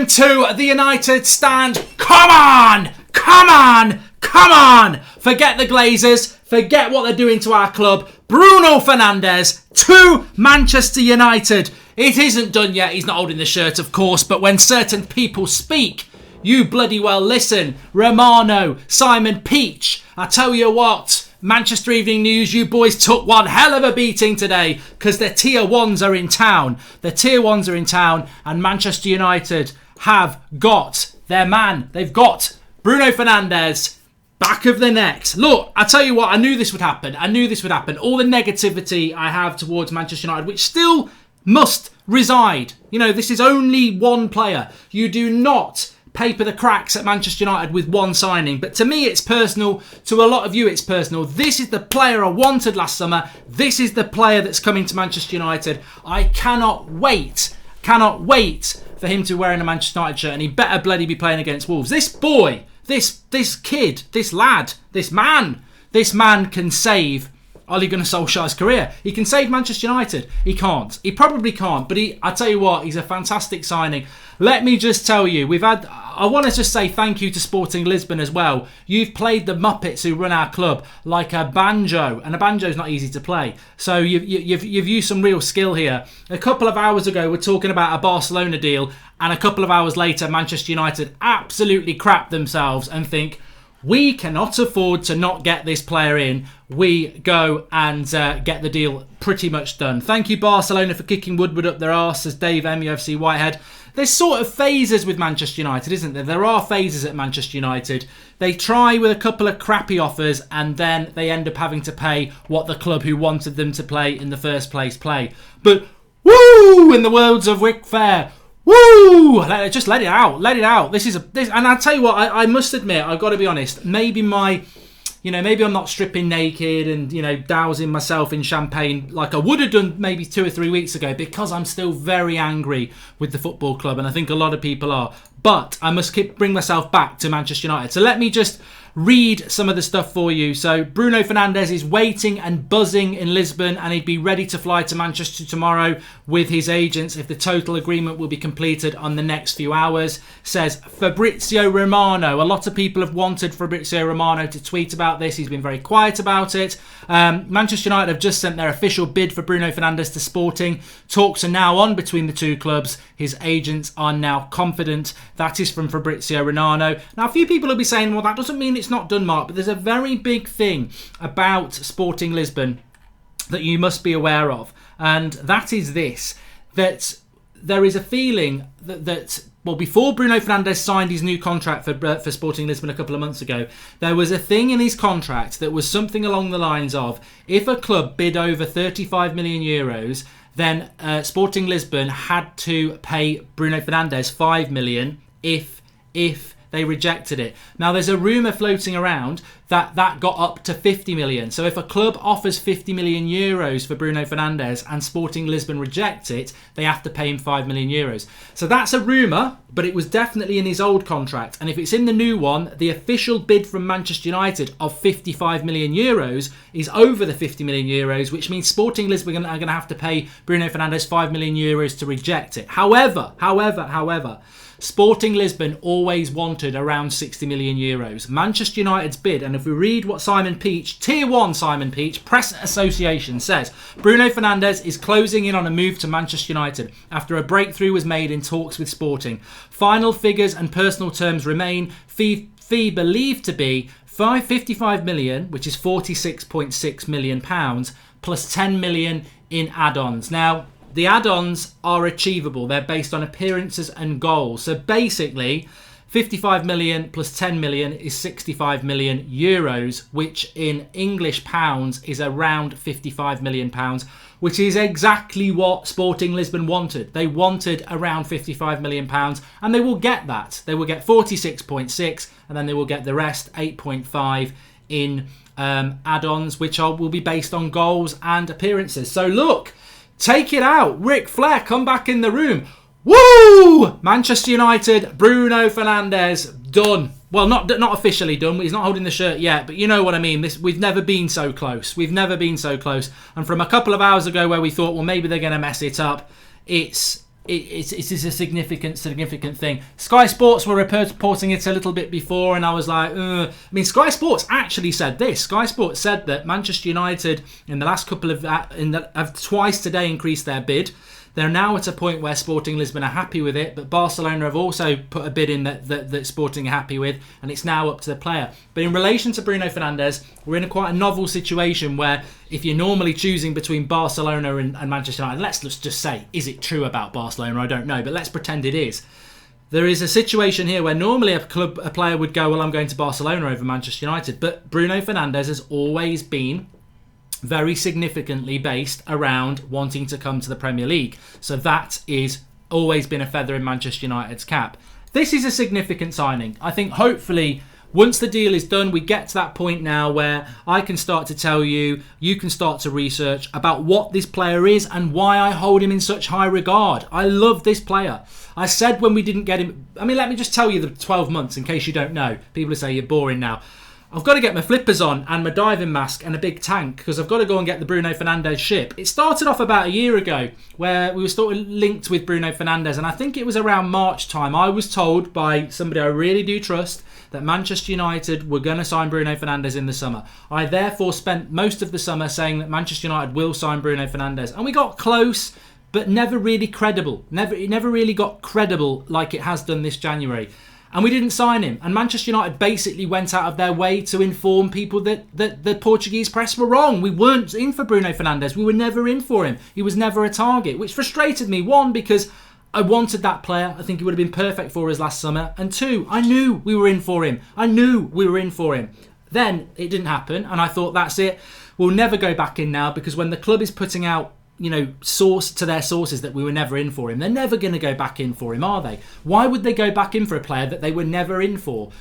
Welcome to the United stand. Come on! Come on! Come on! Forget the Glazers. Forget what they're doing to our club. Bruno Fernandes to Manchester United. It isn't done yet. He's not holding the shirt, of course. But when certain people speak, you bloody well listen. Romano, Simon Peach. I tell you what. Manchester Evening News, you boys took one hell of a beating today because their tier ones are in town. Their tier ones are in town and Manchester United have got their man. They've got Bruno Fernandes back of the net. Look, I tell you what, I knew this would happen. I knew this would happen. All the negativity I have towards Manchester United, which still must reside. You know, this is only one player. You do not paper the cracks at Manchester United with one signing. But to me, it's personal. To a lot of you, it's personal. This is the player I wanted last summer. This is the player that's coming to Manchester United. I cannot wait for him to wear in a Manchester United shirt. And he better bloody be playing against Wolves. This boy, this kid, this lad, this man can save Ole Gunnar Solskjaer's career. He can save Manchester United. He can't. He probably can't. But I tell you what, he's a fantastic signing. Let me just tell you, I want to just say thank you to Sporting Lisbon as well. You've played the Muppets who run our club like a banjo, and a banjo's not easy to play. So you've used some real skill here. A couple of hours ago, we're talking about a Barcelona deal, and a couple of hours later, Manchester United absolutely crap themselves and think, we cannot afford to not get this player in. We go and get the deal pretty much done. Thank you, Barcelona, for kicking Woodward up their arse, says Dave MUFC Whitehead. There's sort of phases with Manchester United, isn't there? There are phases at Manchester United. They try with a couple of crappy offers and then they end up having to pay what the club who wanted them to play in the first place play. But woo! In the words of Wick Fair, woo! Just let it out. Let it out. And I'll tell you what, I must admit, I've got to be honest, maybe I'm not stripping naked and, dousing myself in champagne like I would have done maybe 2 or 3 weeks ago because I'm still very angry with the football club and I think a lot of people are. But I must bring myself back to Manchester United. So let me just read some of the stuff for you. So Bruno Fernandes is waiting and buzzing in Lisbon and he'd be ready to fly to Manchester tomorrow with his agents if the total agreement will be completed on the next few hours, says Fabrizio Romano. A lot of people have wanted Fabrizio Romano to tweet about this. He's been very quiet about it. Manchester United have just sent their official bid for Bruno Fernandes to Sporting. Talks are now on between the two clubs. His agents are now confident. That is from Fabrizio Romano. Now, a few people will be saying, well, that doesn't mean it's not done, Mark, but there's a very big thing about Sporting Lisbon that you must be aware of, and that is this, that there is a feeling that before Bruno Fernandes signed his new contract for Sporting Lisbon a couple of months ago, there was a thing in his contract that was something along the lines of, if a club bid over 35 million euros, then Sporting Lisbon had to pay Bruno Fernandes 5 million if they rejected it. Now, there's a rumour floating around that got up to 50 million. So if a club offers 50 million euros for Bruno Fernandes and Sporting Lisbon reject it, they have to pay him 5 million euros. So that's a rumour, but it was definitely in his old contract. And if it's in the new one, the official bid from Manchester United of 55 million euros is over the 50 million euros, which means Sporting Lisbon are going to have to pay Bruno Fernandes 5 million euros to reject it. However, Sporting Lisbon always wanted around 60 million euros. Manchester United's bid, and if we read what Simon Peach, Tier 1 Simon Peach, Press Association says, Bruno Fernandes is closing in on a move to Manchester United after a breakthrough was made in talks with Sporting. Final figures and personal terms remain. Fee believed to be 55 million, which is 46.6 million pounds, plus 10 million in add-ons. Now, the add-ons are achievable. They're based on appearances and goals. So basically, 55 million plus 10 million is 65 million euros, which in English pounds is around 55 million pounds, which is exactly what Sporting Lisbon wanted. They wanted around 55 million pounds, and they will get that. They will get 46.6, and then they will get the rest, 8.5 in add-ons, which will be based on goals and appearances. So look, take it out. Ric Flair, come back in the room. Woo! Manchester United, Bruno Fernandes, done. Well, not officially done. He's not holding the shirt yet, but you know what I mean. We've never been so close. We've never been so close. And from a couple of hours ago where we thought, well, maybe they're going to mess it up, it's it is a significant thing. Sky Sports were reporting it a little bit before, and I was like, I mean, Sky Sports actually said this. Sky Sports said that Manchester United in the last couple of have twice today increased their bid. They're now at a point where Sporting Lisbon are happy with it, but Barcelona have also put a bid in that Sporting are happy with, and it's now up to the player. But in relation to Bruno Fernandes, we're in quite a novel situation where if you're normally choosing between Barcelona and Manchester United, let's just say, is it true about Barcelona? I don't know, but let's pretend it is. There is a situation here where normally a player would go, well, I'm going to Barcelona over Manchester United, but Bruno Fernandes has always been very significantly based around wanting to come to the Premier League. So that is always been a feather in Manchester United's cap. This is a significant signing. I think hopefully once the deal is done, we get to that point now where I can start to tell you, you can start to research about what this player is and why I hold him in such high regard. I love this player. I said when we didn't get him, I mean, let me just tell you the 12 months in case you don't know. People say you're boring now. I've got to get my flippers on and my diving mask and a big tank because I've got to go and get the Bruno Fernandes ship. It started off about a year ago where we were sort of linked with Bruno Fernandes, and I think it was around March time. I was told by somebody I really do trust that Manchester United were going to sign Bruno Fernandes in the summer. I therefore spent most of the summer saying that Manchester United will sign Bruno Fernandes, and we got close but never really credible. It never really got credible like it has done this January. And we didn't sign him. And Manchester United basically went out of their way to inform people that the Portuguese press were wrong. We weren't in for Bruno Fernandes. We were never in for him. He was never a target, which frustrated me. One, because I wanted that player. I think he would have been perfect for us last summer. And two, I knew we were in for him. Then it didn't happen. And I thought, that's it. We'll never go back in now, because when the club is putting out source to their sources that we were never in for him, they're never going to go back in for him, are they? Why would they go back in for a player that they were never in for?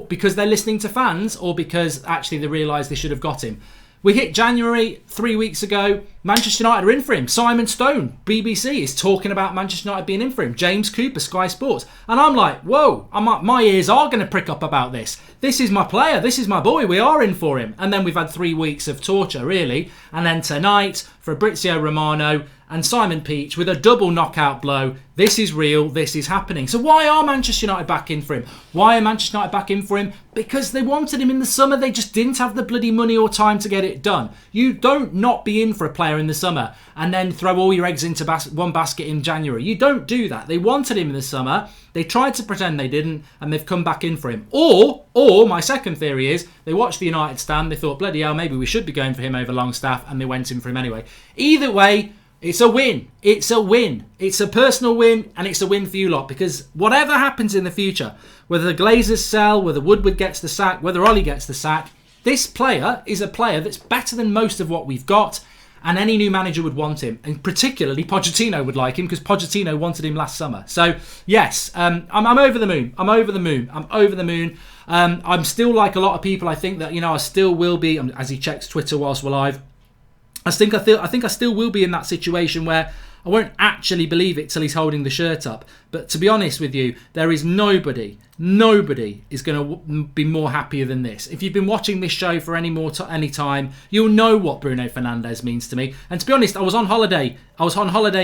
Because they're listening to fans, or because actually they realise they should have got him? We hit January 3 weeks ago. Manchester United are in for him. Simon Stone, BBC, is talking about Manchester United being in for him. James Cooper, Sky Sports. And I'm like, whoa, my ears are going to prick up about this. This is my player. This is my boy. We are in for him. And then we've had 3 weeks of torture, really. And then tonight, Fabrizio Romano and Simon Peach with a double knockout blow. This is real. This is happening. So why are Manchester United back in for him? Why are Manchester United back in for him? Because they wanted him in the summer. They just didn't have the bloody money or time to get it done. You don't not be in for a player in the summer and then throw all your eggs into one basket in January. You don't do that. They wanted him in the summer. They tried to pretend they didn't, and they've come back in for him. Or my second theory is they watched the United stand. They thought, bloody hell, maybe we should be going for him over Longstaff, and they went in for him anyway. Either way, it's a win. It's a win. It's a personal win, and it's a win for you lot, because whatever happens in the future, whether the Glazers sell, whether Woodward gets the sack, whether Ollie gets the sack, this player is a player that's better than most of what we've got, and any new manager would want him, and particularly Pochettino would like him, because Pochettino wanted him last summer. So yes, I'm over the moon. I'm over the moon. I'm still like a lot of people. I think that I still will be, as he checks Twitter whilst we're live. I think I still will be in that situation where I won't actually believe it till he's holding the shirt up. But to be honest with you, there is nobody is going to be more happier than this. If you've been watching this show for any time, you'll know what Bruno Fernandes means to me. And to be honest, I was on holiday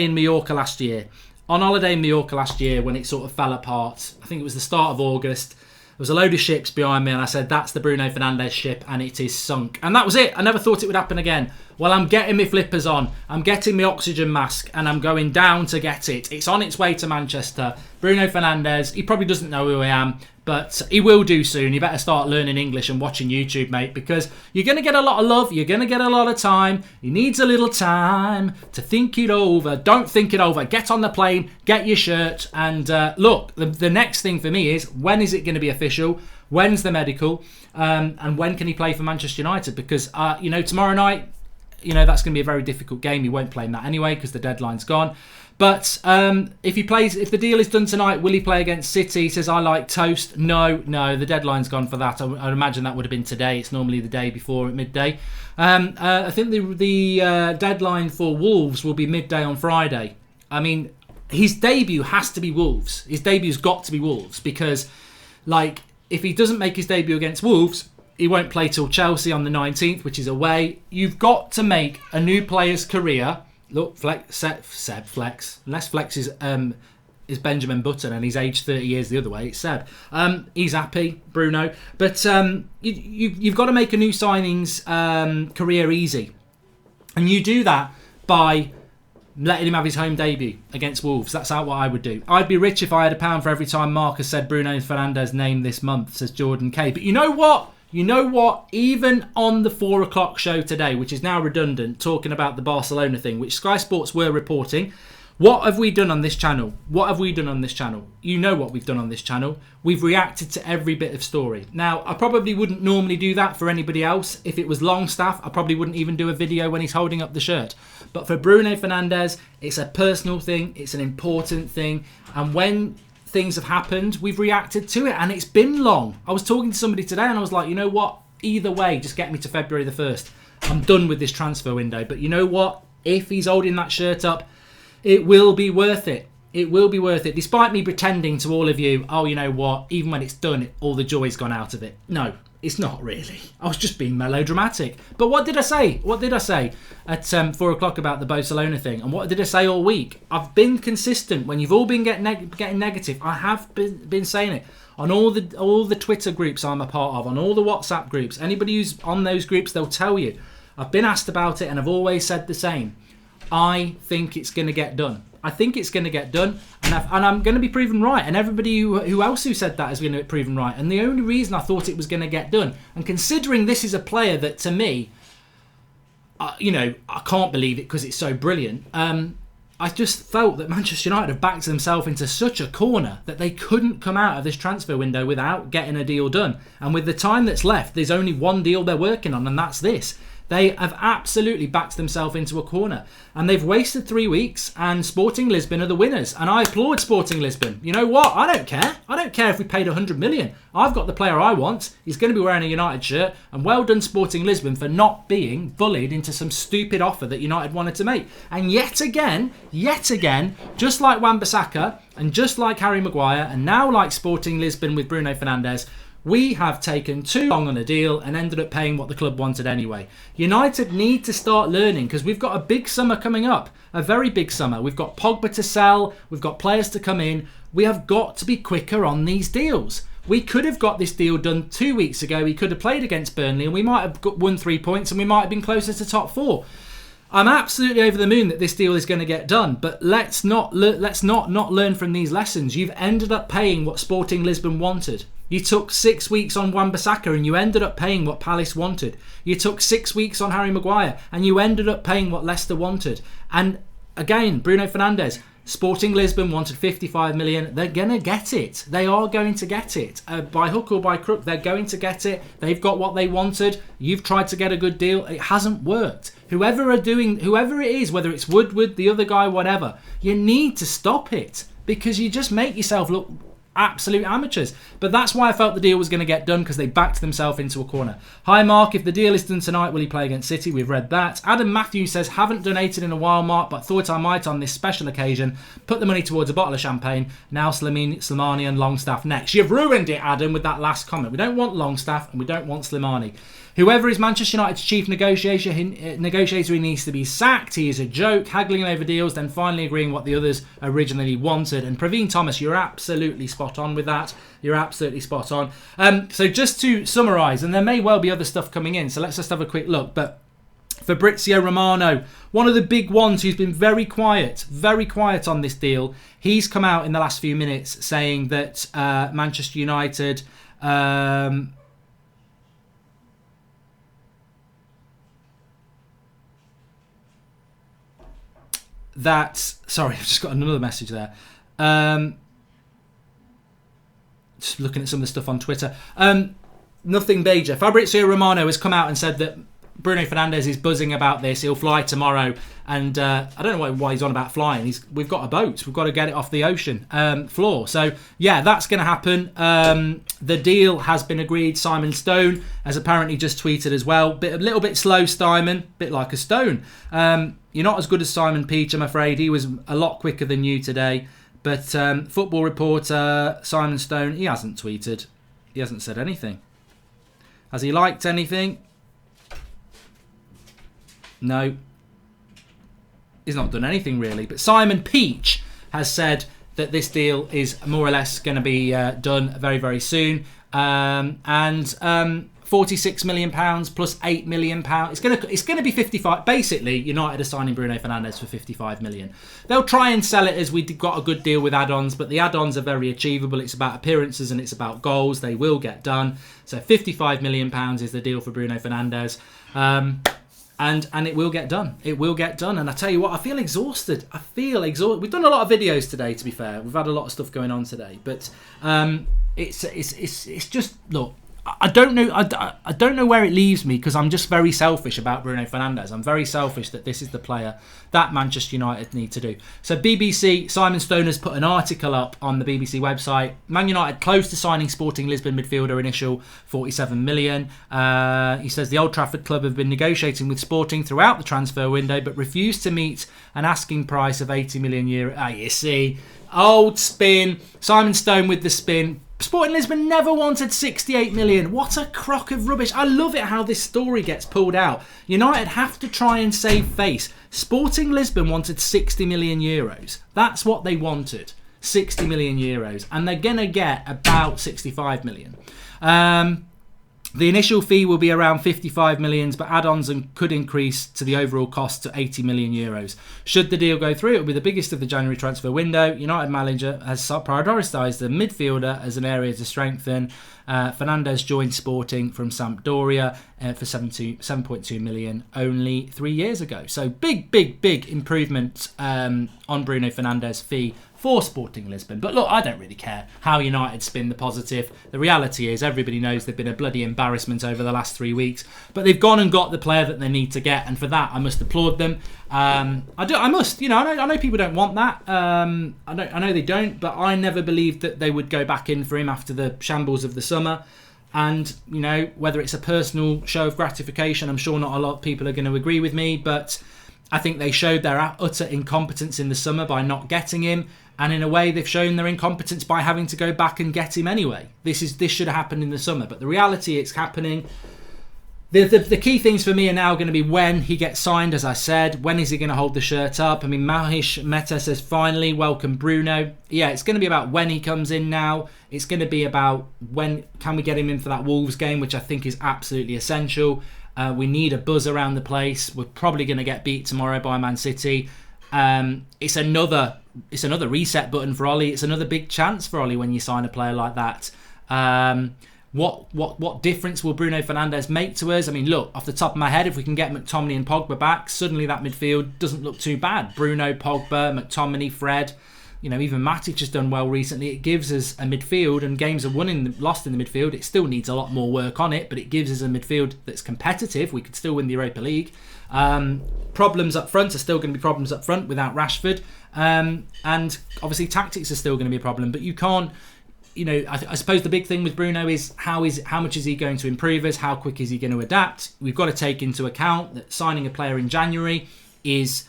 in Mallorca last year. When it sort of fell apart. I think it was the start of August. There was a load of ships behind me, and I said, that's the Bruno Fernandes ship, and it is sunk. And that was it. I never thought it would happen again. Well, I'm getting my flippers on. I'm getting my oxygen mask, and I'm going down to get it. It's on its way to Manchester. Bruno Fernandes, he probably doesn't know who I am, but he will do soon. You better start learning English and watching YouTube, mate, because you're going to get a lot of love. You're going to get a lot of time. He needs a little time to think it over. Don't think it over. Get on the plane, get your shirt, and look, the next thing for me is, when is it going to be official? When's the medical? And when can he play for Manchester United? Because, tomorrow night, that's going to be a very difficult game. He won't play in that anyway because the deadline's gone. But if the deal is done tonight, will he play against City? He says, I like toast. No, the deadline's gone for that. I imagine that would have been today. It's normally the day before at midday. I think the deadline for Wolves will be midday on Friday. I mean, his debut has to be Wolves. His debut's got to be Wolves because, if he doesn't make his debut against Wolves, he won't play till Chelsea on the 19th, which is away. You've got to make a new player's career Look, Seb Flex. Unless Flex is Benjamin Button and he's aged 30 years the other way. It's Seb. He's happy, Bruno. But you've got to make a new signing's career easy. And you do that by letting him have his home debut against Wolves. That's what I would do. I'd be rich if I had £1 for every time Marcus said Bruno Fernandes' name this month, says Jordan K. But you know what? Even on the 4 o'clock show today, which is now redundant, talking about the Barcelona thing, which Sky Sports were reporting, what have we done on this channel? You know what we've done on this channel. We've reacted to every bit of story. Now, I probably wouldn't normally do that for anybody else. If it was Longstaff, I probably wouldn't even do a video when he's holding up the shirt. But for Bruno Fernandes, it's a personal thing. It's an important thing. And when things have happened, we've reacted to it. And it's been long. I was talking to somebody today and I was like, you know what? Either way, just get me to February the 1st. I'm done with this transfer window. But you know what? If he's holding that shirt up, it will be worth it. It will be worth it. Despite me pretending to all of you, oh, you know what? Even when it's done, all the joy's gone out of it. No, it's not really. I was just being melodramatic. But what did I say? At 4 o'clock about the Barcelona thing? And what did I say all week? I've been consistent. When you've all been getting negative, I have been saying it. On all the Twitter groups I'm a part of, on all the WhatsApp groups, anybody who's on those groups, they'll tell you. I've been asked about it and I've always said the same. I think it's going to get done. And I'm going to be proven right. And everybody who said that is going to be proven right. And the only reason I thought it was going to get done, and considering this is a player that to me, I can't believe it because it's so brilliant. I just felt that Manchester United have backed themselves into such a corner that they couldn't come out of this transfer window without getting a deal done. And with the time that's left, there's only one deal they're working on, and that's this. They have absolutely backed themselves into a corner. And they've wasted 3 weeks, and Sporting Lisbon are the winners. And I applaud Sporting Lisbon. You know what? I don't care. I don't care if we paid 100 million. I've got the player I want. He's going to be wearing a United shirt. And well done, Sporting Lisbon, for not being bullied into some stupid offer that United wanted to make. And yet again, just like Wan-Bissaka, and just like Harry Maguire, and now like Sporting Lisbon with Bruno Fernandes, we have taken too long on a deal and ended up paying what the club wanted anyway. United need to start learning because we've got a big summer coming up. A very big summer. We've got Pogba to sell. We've got players to come in. We have got to be quicker on these deals. We could have got this deal done 2 weeks ago. We could have played against Burnley and we might have won 3 points and we might have been closer to top 4. I'm absolutely over the moon that this deal is going to get done, but let's not learn from these lessons. You've ended up paying what Sporting Lisbon wanted. You took 6 weeks on Wan-Bissaka and you ended up paying what Palace wanted. You took 6 weeks on Harry Maguire and you ended up paying what Leicester wanted. And again, Bruno Fernandes, Sporting Lisbon wanted 55 million. They're going to get it. They are going to get it. By hook or by crook, they're going to get it. They've got what they wanted. You've tried to get a good deal. It hasn't worked. Whoever it is, whether it's Woodward, the other guy, whatever, you need to stop it because you just make yourself look absolute amateurs. But that's why I felt the deal was going to get done, because they backed themselves into a corner. Hi Mark, if the deal is done tonight, will he play against City? We've read that. Adam Matthews says, haven't donated in a while, Mark, but thought I might on this special occasion. Put the money towards a bottle of champagne. Now Slimani and Longstaff next. You've ruined it, Adam, with that last comment. We don't want Longstaff and we don't want Slimani. Whoever is Manchester United's chief negotiator, he needs to be sacked. He is a joke, haggling over deals, then finally agreeing what the others originally wanted. And Praveen Thomas, you're absolutely spot on with that. You're absolutely spot on. So just to summarise, and there may well be other stuff coming in, so let's just have a quick look. But Fabrizio Romano, one of the big ones who's been very quiet on this deal, he's come out in the last few minutes saying that Manchester United... sorry, I've just got another message there. Just looking at some of the stuff on Twitter. Nothing major. Fabrizio Romano has come out and said that Bruno Fernandes is buzzing about this. He'll fly tomorrow. And I don't know why he's on about flying. We've got a boat. We've got to get it off the ocean floor. So, yeah, that's going to happen. The deal has been agreed. Simon Stone has apparently just tweeted as well. A little bit slow, Simon. Bit like a stone. You're not as good as Simon Peach, I'm afraid. He was a lot quicker than you today. But football reporter Simon Stone, he hasn't tweeted. He hasn't said anything. Has he liked anything? No. he's not done anything really. But Simon Peach has said that this deal is more or less going to be done very, very soon. £46 million plus £8 million. It's going to be 55. Basically, United are signing Bruno Fernandes for 55 million. They'll try and sell it as we got a good deal with add-ons, but the add-ons are very achievable. It's about appearances and it's about goals. They will get done. So 55 million pounds is the deal for Bruno Fernandes. And it will get done. It will get done. And I tell you what, I feel exhausted. We've done a lot of videos today, to be fair. We've had a lot of stuff going on today. But it's just, look, I don't know. I don't know where it leaves me, because I'm just very selfish about Bruno Fernandes. I'm very selfish that this is the player that Manchester United need to do. So BBC, Simon Stone has put an article up on the BBC website. Man United close to signing Sporting Lisbon midfielder initial 47 million. He says the Old Trafford club have been negotiating with Sporting throughout the transfer window, but refused to meet an asking price of 80 million euro. You see, old spin. Simon Stone with the spin. Sporting Lisbon never wanted 68 million. What a crock of rubbish. I love it how this story gets pulled out. United have to try and save face. Sporting Lisbon wanted 60 million euros. That's what they wanted. 60 million euros. And they're going to get about 65 million. The initial fee will be around 55 million, but add-ons could increase to the overall cost to 80 million euros. Should the deal go through, it will be the biggest of the January transfer window. United manager has prioritised the midfielder as an area to strengthen. Fernandes joined Sporting from Sampdoria for 7.2 million only 3 years ago. So big improvement on Bruno Fernandes' fee for Sporting Lisbon. But look, I don't really care how United spin the positive. The reality is everybody knows they've been a bloody embarrassment over the last 3 weeks. But they've gone and got the player that they need to get, and for that I must applaud them. I must. I know people don't want that. I know they don't, but I never believed that they would go back in for him after the shambles of the summer. And, whether it's a personal show of gratification, I'm sure not a lot of people are going to agree with me, but I think they showed their utter incompetence in the summer by not getting him. And in a way, they've shown their incompetence by having to go back and get him anyway. This should have happened in the summer, but the reality, it's happening. The key things for me are now going to be when he gets signed, as I said. When is he going to hold the shirt up? I mean, Mahish Mehta says, finally, welcome Bruno. Yeah, it's going to be about when he comes in now. It's going to be about when can we get him in for that Wolves game, which I think is absolutely essential. We need a buzz around the place. We're probably going to get beat tomorrow by Man City. It's another reset button for Ollie. It's another big chance for Ollie when you sign a player like that. What difference will Bruno Fernandes make to us? I mean, look, off the top of my head, if we can get McTominay and Pogba back, suddenly that midfield doesn't look too bad. Bruno, Pogba, McTominay, Fred, even Matic has done well recently. It gives us a midfield, and games are lost in the midfield. It still needs a lot more work on it, but it gives us a midfield that's competitive. We could still win the Europa League. Problems up front are still going to be problems up front without Rashford. And obviously tactics are still going to be a problem, but you can't, I suppose the big thing with Bruno is how much is he going to improve us? How quick is he going to adapt? We've got to take into account that signing a player in January isn't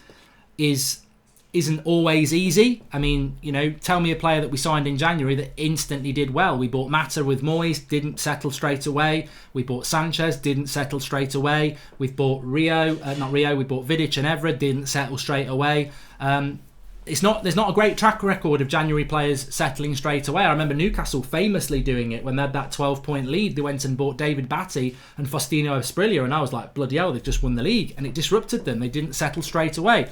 always easy. I mean, tell me a player that we signed in January that instantly did well. We bought Mata with Moyes, didn't settle straight away. We bought Sanchez, didn't settle straight away. We've bought we bought Vidic and Evra, didn't settle straight away. There's not a great track record of January players settling straight away. I remember Newcastle famously doing it when they had that 12-point lead. They went and bought David Batty and Faustino Asprilla, and I was like, bloody hell, they've just won the league, and it disrupted them. They didn't settle straight away.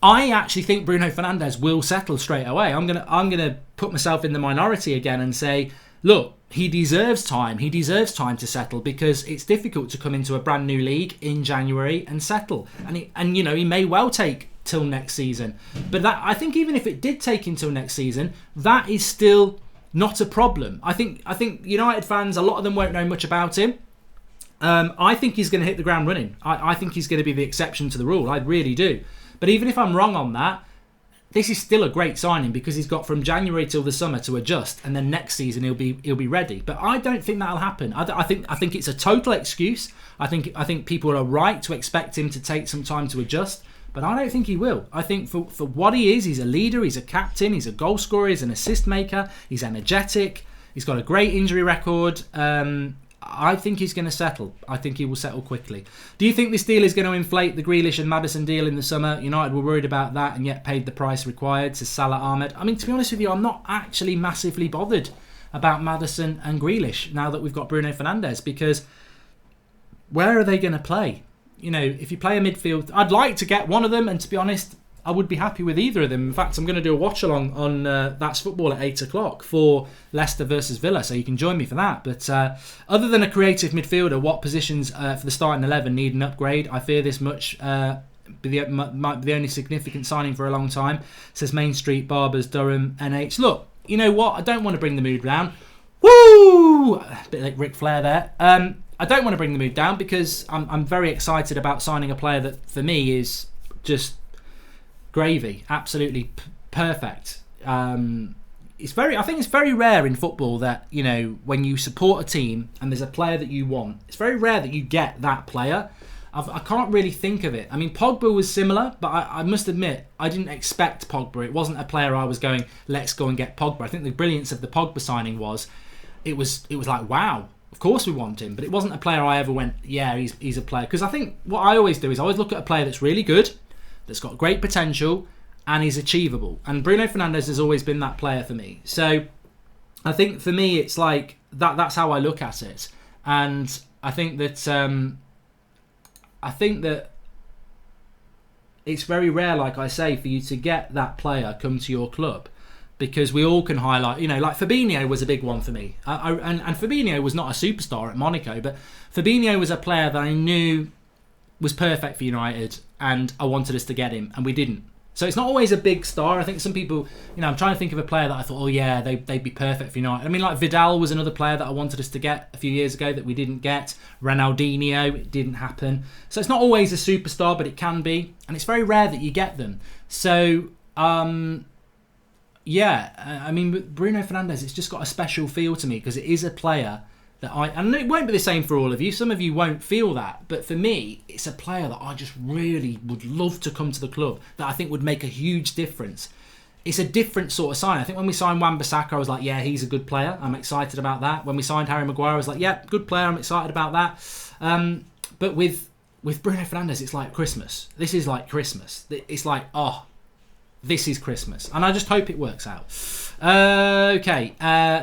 I actually think Bruno Fernandes will settle straight away. I'm gonna put myself in the minority again and say, look, he deserves time. He deserves time to settle, because it's difficult to come into a brand new league in January and settle. And he may well take till next season. But I think even if it did take until next season, that is still not a problem. I think United fans, a lot of them won't know much about him. I think he's going to hit the ground running. I think he's going to be the exception to the rule. I really do. But even if I'm wrong on that, this is still a great signing, because he's got from January till the summer to adjust, and then next season he'll be ready. But I don't think that'll happen. I think it's a total excuse. I think people are right to expect him to take some time to adjust, but I don't think he will. I think for what he is, he's a leader, he's a captain, he's a goal scorer, he's an assist maker, he's energetic, he's got a great injury record. I think he's going to settle. I think he will settle quickly. Do you think this deal is going to inflate the Grealish and Maddison deal in the summer? United were worried about that and yet paid the price required, says Salah Ahmed. I mean, to be honest with you, I'm not actually massively bothered about Maddison and Grealish now that we've got Bruno Fernandes, because where are they going to play? You know, if you play a midfield, I'd like to get one of them, and to be honest, I would be happy with either of them. In fact, I'm going to do a watch along on That's Football at 8 o'clock for Leicester versus Villa, so you can join me for that. But other than a creative midfielder, what positions for the starting 11 need an upgrade? I fear this much might be the only significant signing for a long time, says Main Street Barbers, Durham, NH. Look, you know what? I don't want to bring the mood down. Woo! A bit like Ric Flair there. I don't want to bring the mood down because I'm very excited about signing a player that, for me, is just gravy, absolutely perfect. I think it's very rare in football that, you know, when you support a team and there's a player that you want, it's very rare that you get that player. I can't really think of it. I mean, Pogba was similar, but I must admit I didn't expect Pogba. It wasn't a player I was going, let's go and get Pogba. I think the brilliance of the Pogba signing was it was like, wow, of course we want him. But it wasn't a player I ever went, yeah, he's a player. Because I think what I always do is I always look at a player that's really good, that's got great potential, and is achievable. And Bruno Fernandes has always been that player for me. So I think for me, it's like that's how I look at it. And I think that it's very rare, like I say, for you to get that player come to your club, because we all can highlight, you know, like Fabinho was a big one for me. And Fabinho was not a superstar at Monaco, but Fabinho was a player that I knew was perfect for United, and I wanted us to get him, and we didn't. So it's not always a big star. I think some people, you know, I'm trying to think of a player that I thought, oh yeah, they'd be perfect for United. I mean, like Vidal was another player that I wanted us to get a few years ago that we didn't get. Ronaldinho, it didn't happen. So it's not always a superstar, but it can be, and it's very rare that you get them. So yeah, I mean, Bruno Fernandes, it's just got a special feel to me because it is a player that and it won't be the same for all of you. Some of you won't feel that, but for me, it's a player that I just really would love to come to the club, that I think would make a huge difference. It's a different sort of sign. I think when we signed Wan-Bissaka, I was like, yeah, he's a good player. I'm excited about that. When we signed Harry Maguire, I was like, yeah, good player. I'm excited about that. But with Bruno Fernandes, it's like Christmas. This is like Christmas. It's like, oh, this is Christmas. And I just hope it works out. Okay.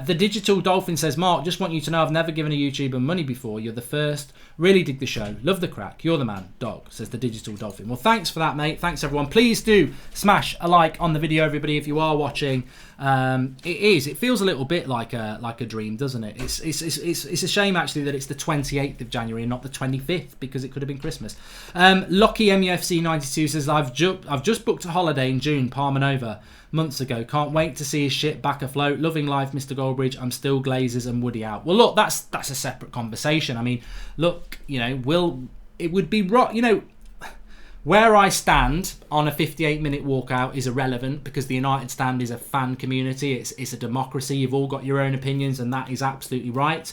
The Digital Dolphin says, Mark, just want you to know I've never given a YouTuber money before. You're the first. Really dig the show. Love the crack. You're the man, dog, says the Digital Dolphin. Well, thanks for that, mate. Thanks, everyone. Please do smash a like on the video, everybody, if you are watching. It feels a little bit like a dream, doesn't it? It's a shame, actually, that it's the 28th of January and not the 25th, because it could have been Christmas. Lucky MUFC 92 says, I've just booked a holiday in June, Palma Nova, months ago. Can't wait to see his shit back afloat. Loving life, Mr. Goldbridge. I'm still Glazers and Woody out. Well, look, that's a separate conversation. I mean, look, you know, it would be right, you know, where I stand on a 58-minute walkout is irrelevant, because the United stand is a fan community. It's a democracy. You've all got your own opinions, and that is absolutely right.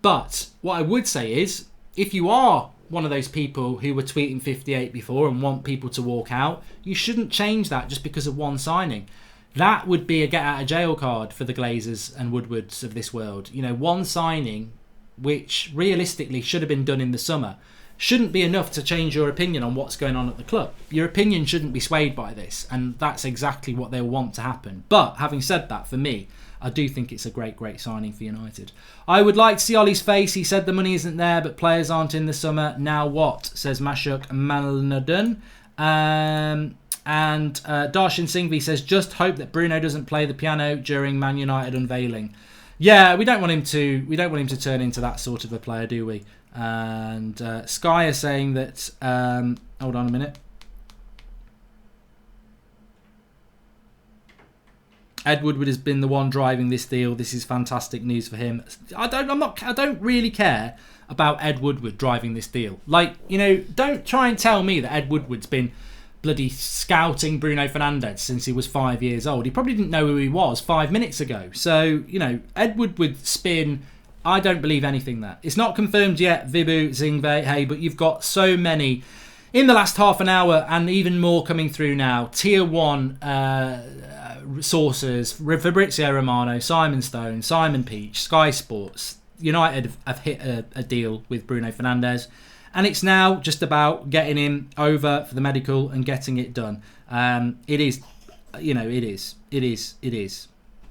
But what I would say is, if you are one of those people who were tweeting 58 before and want people to walk out, you shouldn't change that just because of one signing. That would be a get out of jail card for the Glazers and Woodwards of this world. You know, one signing, which realistically should have been done in the summer, shouldn't be enough to change your opinion on what's going on at the club. Your opinion shouldn't be swayed by this, and that's exactly what they'll want to happen. But having said that, for me, I do think it's a great signing for United. I would like to see Ollie's face. He said the money isn't there, but players aren't in the summer. Now what? Says Mashuk Malnadun. And Darshan Singhvi says, just hope that Bruno doesn't play the piano during Man United unveiling. Yeah, we don't want him to turn into that sort of a player, do we? And Sky is saying that hold on a minute. Ed Woodward has been the one driving this deal. This is fantastic news for him. I don't really care about Ed Woodward driving this deal. Like, you know, don't try and tell me that Ed Woodward's been bloody scouting Bruno Fernandes since he was 5 years old. He probably didn't know who he was 5 minutes ago. So, you know, Ed Woodward's spin, I don't believe anything there. It's not confirmed yet, Vibu, Zingve, hey, but you've got so many in the last half an hour, and even more coming through now. Tier 1 sources, Fabrizio Romano, Simon Stone, Simon Peach, Sky Sports, United have hit a deal with Bruno Fernandes, and it's now just about getting him over for the medical and getting it done. It is.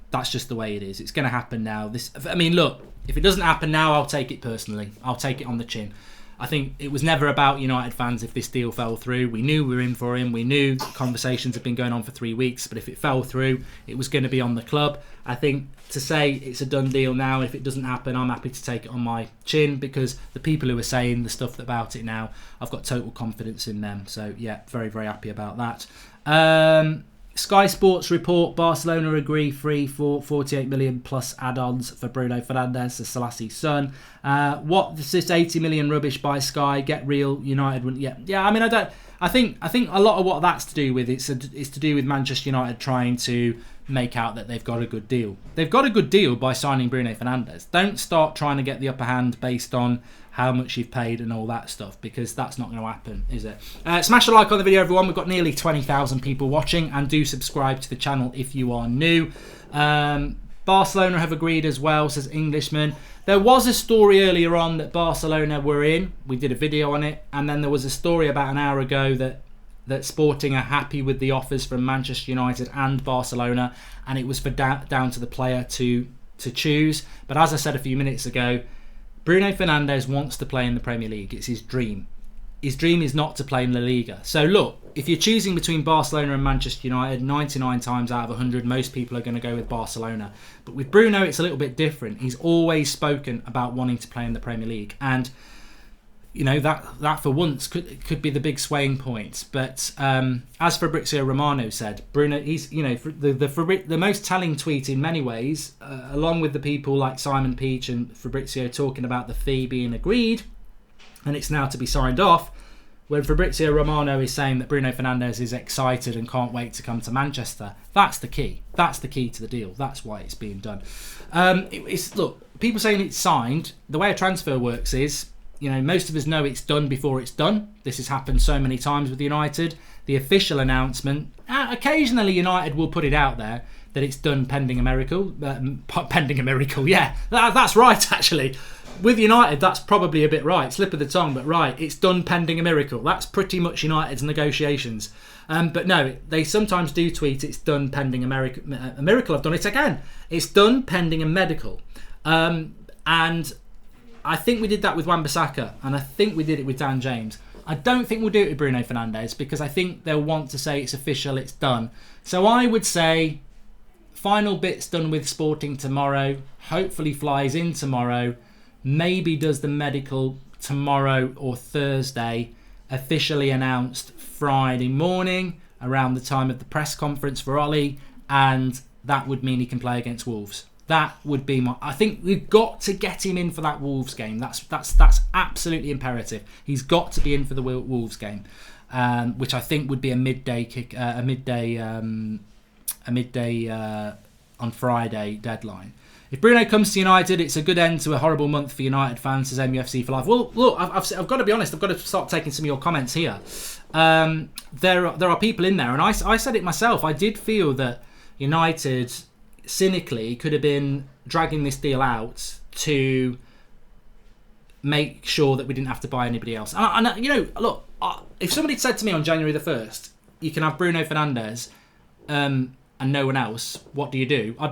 That's just the way it is. It's going to happen now. Look, if it doesn't happen now, I'll take it personally. I'll take it on the chin. I think it was never about United fans if this deal fell through. We knew we were in for him. We knew conversations had been going on for 3 weeks. But if it fell through, it was going to be on the club. I think to say it's a done deal now, if it doesn't happen, I'm happy to take it on my chin, because the people who are saying the stuff about it now, I've got total confidence in them. So, yeah, very, very happy about that. Sky Sports report, Barcelona agree free for 48 million plus add-ons for Bruno Fernandes, the Selassie's son. This 80 million rubbish by Sky? Get real, United wouldn't. I think a lot of what that's to do with is to do with Manchester United trying to make out that they've got a good deal. They've got a good deal by signing Bruno Fernandes. Don't start trying to get the upper hand based on how much you've paid and all that stuff, because that's not going to happen, is it? Smash a like on the video, everyone. We've got nearly 20,000 people watching, and do subscribe to the channel if you are new. Barcelona have agreed as well, says Englishman. There was a story earlier on that Barcelona were in. We did a video on it, and then there was a story about an hour ago that Sporting are happy with the offers from Manchester United and Barcelona, and it was for down to the player to choose. But as I said a few minutes ago, Bruno Fernandes wants to play in the Premier League. It's his dream. His dream is not to play in La Liga. So look, if you're choosing between Barcelona and Manchester United, 99 times out of 100, most people are going to go with Barcelona. But with Bruno, it's a little bit different. He's always spoken about wanting to play in the Premier League. And that for once could be the big swaying point. But as Fabrizio Romano said, Bruno, he's the most telling tweet in many ways, along with the people like Simon Peach and Fabrizio talking about the fee being agreed, and it's now to be signed off. When Fabrizio Romano is saying that Bruno Fernandes is excited and can't wait to come to Manchester, that's the key. That's the key to the deal. That's why it's being done. Look, people saying it's signed. The way a transfer works is, most of us know it's done before it's done. This has happened so many times with United. The official announcement, occasionally United will put it out there that it's done pending a miracle. Pending a miracle, yeah. That's right, actually. With United, that's probably a bit right. Slip of the tongue, but right. It's done pending a miracle. That's pretty much United's negotiations. But no, they sometimes do tweet it's done pending a miracle. I've done it again. It's done pending a medical. And I think we did that with Wan-Bissaka, and I think we did it with Dan James. I don't think we'll do it with Bruno Fernandes, because I think they'll want to say it's official, it's done. So I would say final bit's done with Sporting tomorrow, hopefully flies in tomorrow, maybe does the medical tomorrow or Thursday, officially announced Friday morning around the time of the press conference for Ollie, and that would mean he can play against Wolves. That would be I think we've got to get him in for that Wolves game. That's absolutely imperative. He's got to be in for the Wolves game, which I think would be a midday on Friday deadline. If Bruno comes to United, it's a good end to a horrible month for United fans, says MUFC for life. Well, look, I've got to be honest. I've got to start taking some of your comments here. There are people in there, and I said it myself. I did feel that United, cynically, could have been dragging this deal out to make sure that we didn't have to buy anybody else. And look, if somebody had said to me on January the 1st, you can have Bruno Fernandes and no one else, what do you do? I'd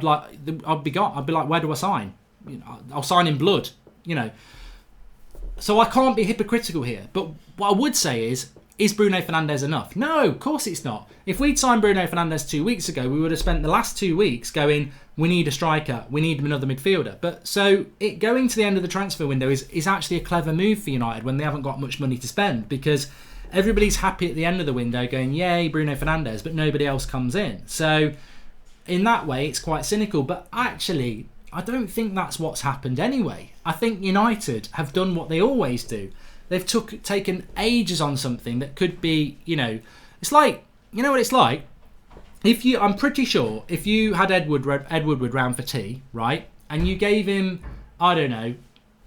be gone. I'd be like, where do I sign? I'll sign in blood. So I can't be hypocritical here. But what I would say is Bruno Fernandes enough? No, of course it's not. If we'd signed Bruno Fernandes 2 weeks ago, we would have spent the last 2 weeks going, we need a striker, we need another midfielder. But so it going to the end of the transfer window is actually a clever move for United when they haven't got much money to spend, because everybody's happy at the end of the window going, yay, Bruno Fernandes, but nobody else comes in. So in that way, it's quite cynical. But actually, I don't think that's what's happened anyway. I think United have done what they always do. They've taken ages on something that could be, it's like, you know what it's like? I'm pretty sure if you had Ed Woodward round for tea, right, and you gave him, I don't know,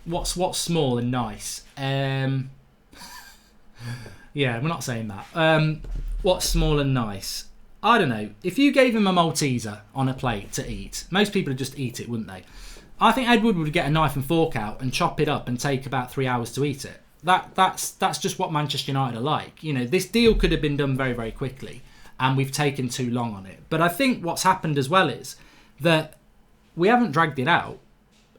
what's small and nice. Yeah, we're not saying that. What's small and nice? I don't know. If you gave him a Malteser on a plate to eat, most people would just eat it, wouldn't they? I think Ed Wood would get a knife and fork out and chop it up and take about 3 hours to eat it. That's just what Manchester United are like. You know, this deal could have been done very, very quickly, and we've taken too long on it. But I think what's happened as well is that we haven't dragged it out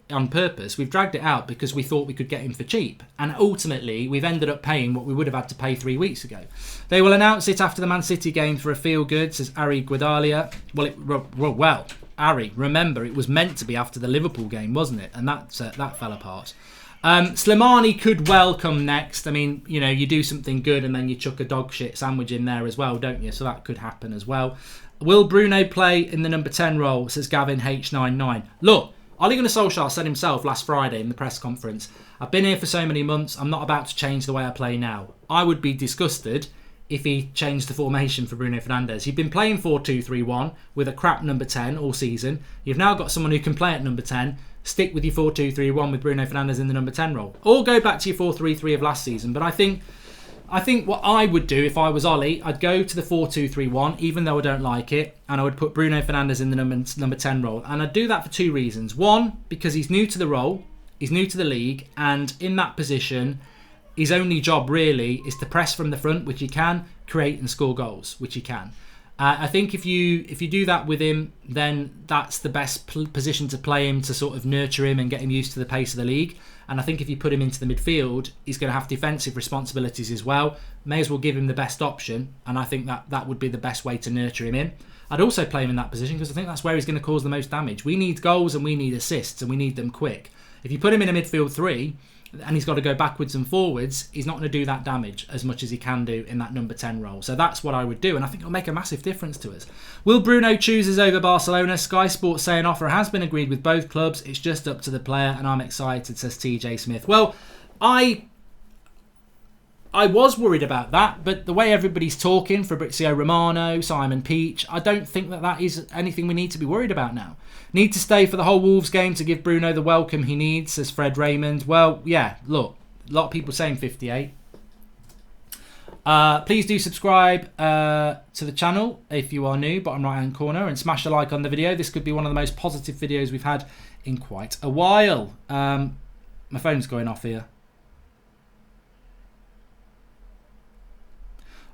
on purpose. We've dragged it out because we thought we could get him for cheap, and ultimately we've ended up paying what we would have had to pay 3 weeks ago. They will announce it after the Man City game for a feel good, says Ari Guadalia. Well, Ari, remember it was meant to be after the Liverpool game, wasn't it? And that fell apart. Slimani could well come next. I mean, you know, you do something good and then you chuck a dog shit sandwich in there as well, don't you? So that could happen as well. Will Bruno play in the number 10 role, says Gavin H99. Look, Ole Gunnar Solskjaer said himself last Friday in the press conference, I've been here for so many months, I'm not about to change the way I play now. I would be disgusted if he changed the formation for Bruno Fernandes. You've been playing 4-2-3-1 with a crap number 10 all season. You've now got someone who can play at number 10. Stick with your 4-2-3-1 with Bruno Fernandes in the number 10 role. Or go back to your 4-3-3 of last season. But I think what I would do if I was Ollie, I'd go to the 4-2-3-1, even though I don't like it, and I would put Bruno Fernandes in the number 10 role. And I'd do that for 2 reasons. One, because he's new to the role, he's new to the league, and in that position, his only job really is to press from the front, which he can, create and score goals, which he can. I think if you do that with him, then that's the best position to play him, to sort of nurture him and get him used to the pace of the league. And I think if you put him into the midfield, he's going to have defensive responsibilities as well. May as well give him the best option, and I think that would be the best way to nurture him in. I'd also play him in that position because I think that's where he's going to cause the most damage. We need goals and we need assists, and we need them quick. If you put him in a midfield 3 and he's got to go backwards and forwards, he's not going to do that damage as much as he can do in that number 10 role. So that's what I would do, and I think it'll make a massive difference to us. Will Bruno choose us over Barcelona? Sky Sports say an offer has been agreed with both clubs. It's just up to the player, and I'm excited, says TJ Smith. Well, I was worried about that, but the way everybody's talking, Fabrizio Romano, Simon Peach, I don't think that is anything we need to be worried about now. Need to stay for the whole Wolves game to give Bruno the welcome he needs, says Fred Raymond. Well, yeah, look, a lot of people saying 58. Please do subscribe to the channel if you are new, bottom right hand corner, and smash a like on the video. This could be one of the most positive videos we've had in quite a while. My phone's going off here.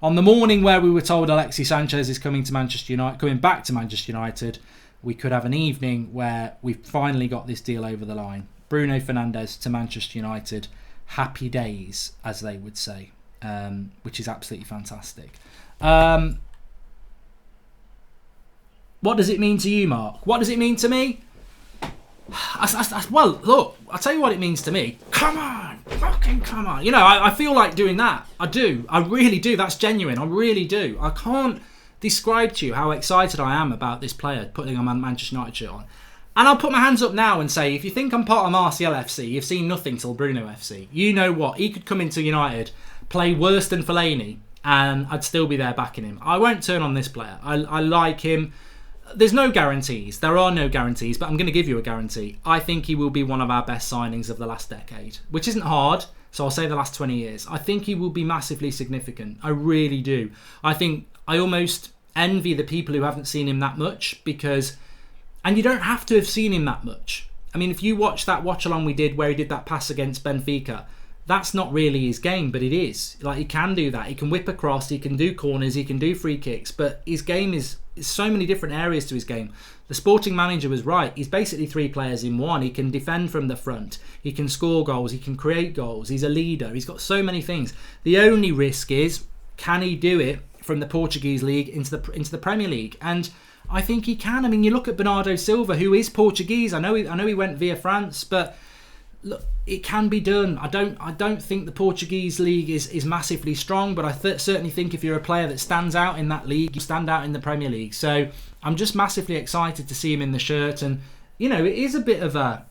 On the morning where we were told Alexis Sanchez is coming back to Manchester United, we could have an evening where we've finally got this deal over the line. Bruno Fernandes to Manchester United. Happy days, as they would say, which is absolutely fantastic. What does it mean to you, Mark? What does it mean to me? Well, look, I'll tell you what it means to me. Come on, fucking come on. You know, I feel like doing that. I do. I really do. That's genuine. I really do. I can't describe to you how excited I am about this player putting a Manchester United shirt on. And I'll put my hands up now and say, if you think I'm part of Martial FC, you've seen nothing till Bruno FC. You know what? He could come into United, play worse than Fellaini, and I'd still be there backing him. I won't turn on this player. I like him. There's no guarantees. There are no guarantees, but I'm going to give you a guarantee. I think he will be one of our best signings of the last decade, which isn't hard. So I'll say the last 20 years. I think he will be massively significant. I really do. I almost envy the people who haven't seen him that much, because, and you don't have to have seen him that much. I mean, if you watch that watch along we did where he did that pass against Benfica, that's not really his game, but it is. Like, he can do that. He can whip across, he can do corners, he can do free kicks, but his game is so many different areas to his game. The sporting manager was right. He's basically 3 players in one. He can defend from the front. He can score goals. He can create goals. He's a leader. He's got so many things. The only risk is, can he do it from the Portuguese league into the Premier League? And I think he can. I mean, you look at Bernardo Silva, who is Portuguese. I know he went via France, but look, it can be done. I don't think the Portuguese league is massively strong, but I certainly think if you're a player that stands out in that league, you stand out in the Premier League. So I'm just massively excited to see him in the shirt, and you know, it is a bit of a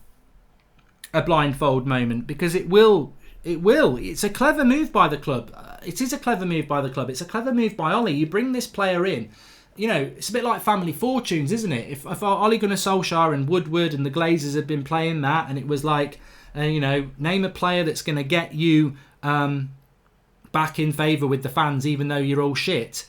blindfold moment, because it will. It's a clever move by the club. It is a clever move by the club. It's a clever move by Ollie. You bring this player in. You know, it's a bit like family fortunes, isn't it? If Ole Gunnar Solskjaer and Woodward and the Glazers had been playing that, and it was like, you know, name a player that's going to get you back in favour with the fans, even though you're all shit.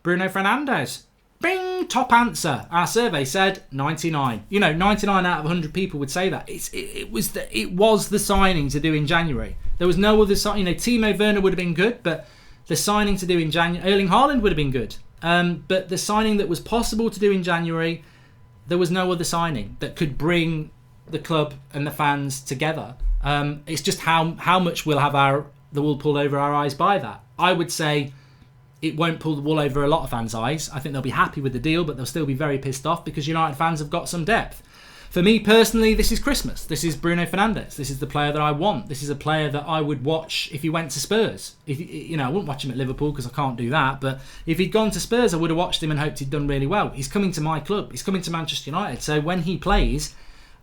Bruno Fernandes. Bing, top answer. Our survey said 99. 99 out of 100 people would say that. It was the signing to do in January. There was no other signing. Timo Werner would have been good, but the signing to do in January, Erling Haaland would have been good. But the signing that was possible to do in January, there was no other signing that could bring the club and the fans together. It's just how much we'll have the wool pulled over our eyes by that. I would say it won't pull the wool over a lot of fans' eyes. I think they'll be happy with the deal, but they'll still be very pissed off because United fans have got some depth. For me personally, this is Christmas. This is Bruno Fernandes. This is the player that I want. This is a player that I would watch if he went to Spurs. I wouldn't watch him at Liverpool because I can't do that. But if he'd gone to Spurs, I would have watched him and hoped he'd done really well. He's coming to my club. He's coming to Manchester United. So when he plays,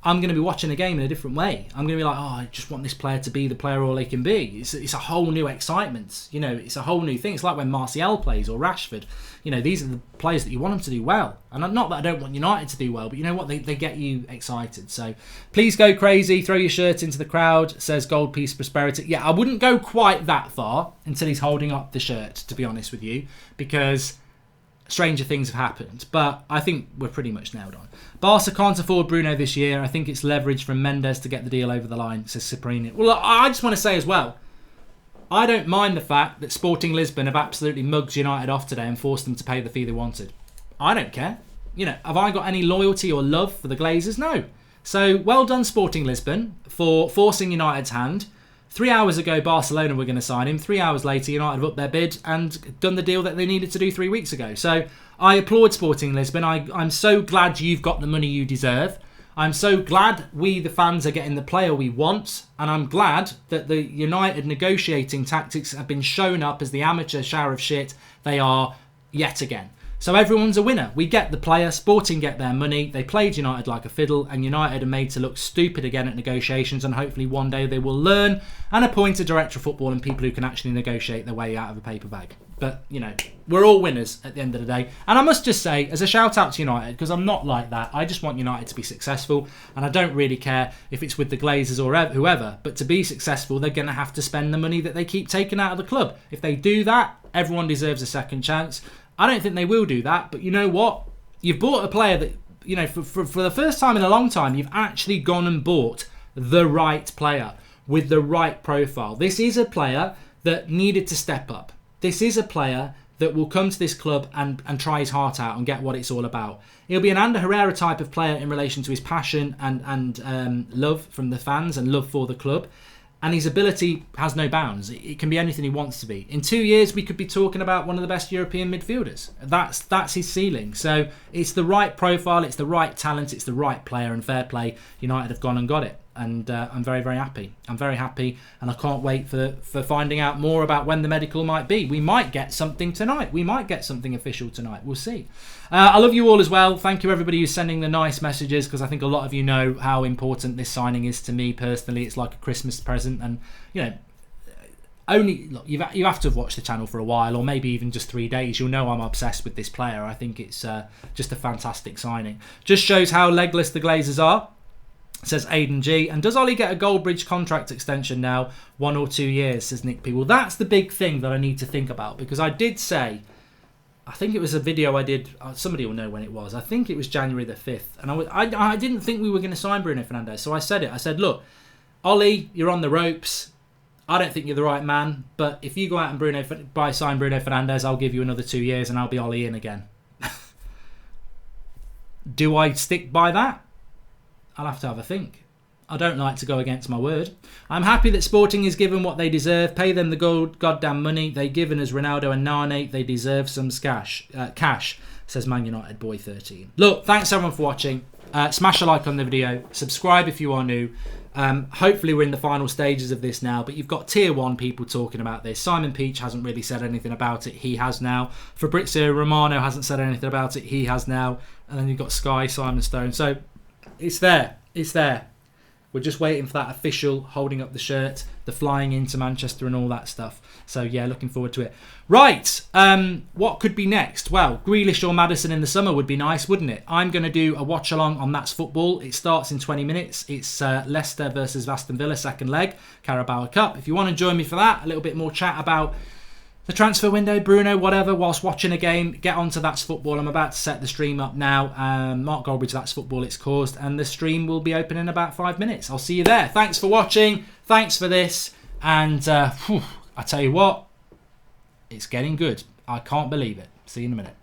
I'm going to be watching a game in a different way. I'm going to be like, I just want this player to be the player all he can be. It's a whole new excitement. It's a whole new thing. It's like when Martial plays or Rashford. These are the players that you want them to do well. And not that I don't want United to do well, but you know what? They get you excited. So please go crazy. Throw your shirt into the crowd. Says Gold Peace Prosperity. Yeah, I wouldn't go quite that far until he's holding up the shirt, to be honest with you, because stranger things have happened, but I think we're pretty much nailed on. Barca can't afford Bruno this year. I think it's leverage from Mendes to get the deal over the line, says Ciprini. Well, I just want to say as well, I don't mind the fact that Sporting Lisbon have absolutely mugged United off today and forced them to pay the fee they wanted. I don't care. Have I got any loyalty or love for the Glazers? No. So well done, Sporting Lisbon, for forcing United's hand. 3 hours ago, Barcelona were going to sign him. 3 hours later, United have upped their bid and done the deal that they needed to do 3 weeks ago. So I applaud Sporting Lisbon. I'm so glad you've got the money you deserve. I'm so glad we, the fans, are getting the player we want. And I'm glad that the United negotiating tactics have been shown up as the amateur shower of shit they are yet again. So everyone's a winner. We get the player, Sporting get their money, they played United like a fiddle, and United are made to look stupid again at negotiations, and hopefully one day they will learn and appoint a director of football and people who can actually negotiate their way out of a paper bag. But, we're all winners at the end of the day. And I must just say, as a shout out to United, because I'm not like that, I just want United to be successful, and I don't really care if it's with the Glazers or whoever, but to be successful, they're going to have to spend the money that they keep taking out of the club. If they do that, everyone deserves a second chance. I don't think they will do that, but you know what? You've bought a player that, for the first time in a long time, you've actually gone and bought the right player with the right profile. This is a player that needed to step up. This is a player that will come to this club and try his heart out and get what it's all about. He'll be an Ander Herrera type of player in relation to his passion and love from the fans and love for the club. And his ability has no bounds. It can be anything he wants to be. In 2 years, we could be talking about one of the best European midfielders. That's his ceiling. So it's the right profile, it's the right talent, it's the right player, and fair play, United have gone and got it. And I'm very, very happy. I'm very happy, and I can't wait for finding out more about when the medical might be. We might get something tonight. We might get something official tonight. We'll see. I love you all as well. Thank you, everybody who's sending the nice messages, because I think a lot of you know how important this signing is to me personally. It's like a Christmas present, and you have to have watched the channel for a while, or maybe even just 3 days. You'll know I'm obsessed with this player. I think it's just a fantastic signing. Just shows how legless the Glazers are. Says Aidan G. And does Ollie get a Goldbridge contract extension now? 1 or 2 years, says Nick P. Well, that's the big thing that I need to think about, because I did say, I think it was a video I did, somebody will know when it was, I think it was January the 5th, and I didn't think we were going to sign Bruno Fernandes, so I said it. I said, look, Ollie, you're on the ropes. I don't think you're the right man, but if you go out and sign Bruno Fernandes, I'll give you another 2 years and I'll be Ollie in again. Do I stick by that? I'll have to have a think. I don't like to go against my word. I'm happy that Sporting is given what they deserve. Pay them the goddamn money they've given us Ronaldo and Nane. They deserve some cash, says Man United Boy 13. Look, thanks everyone for watching. Smash a like on the video. Subscribe if you are new. Hopefully we're in the final stages of this now, but you've got tier 1 people talking about this. Simon Peach hasn't really said anything about it. He has now. Fabrizio Romano hasn't said anything about it. He has now. And then you've got Sky, Simon Stone. So it's there. It's there. We're just waiting for that official holding up the shirt, the flying into Manchester and all that stuff. So, yeah, looking forward to it. Right. What could be next? Well, Grealish or Maddison in the summer would be nice, wouldn't it? I'm going to do a watch-along on That's Football. It starts in 20 minutes. It's Leicester versus Aston Villa, second leg, Carabao Cup. If you want to join me for that, a little bit more chat about the transfer window, Bruno, whatever, whilst watching a game, get onto That's Football. I'm about to set the stream up now. Mark Goldbridge, That's Football, it's caused, and the stream will be open in about 5 minutes. I'll see you there. Thanks for watching. Thanks for this. And I tell you what, it's getting good. I can't believe it. See you in a minute.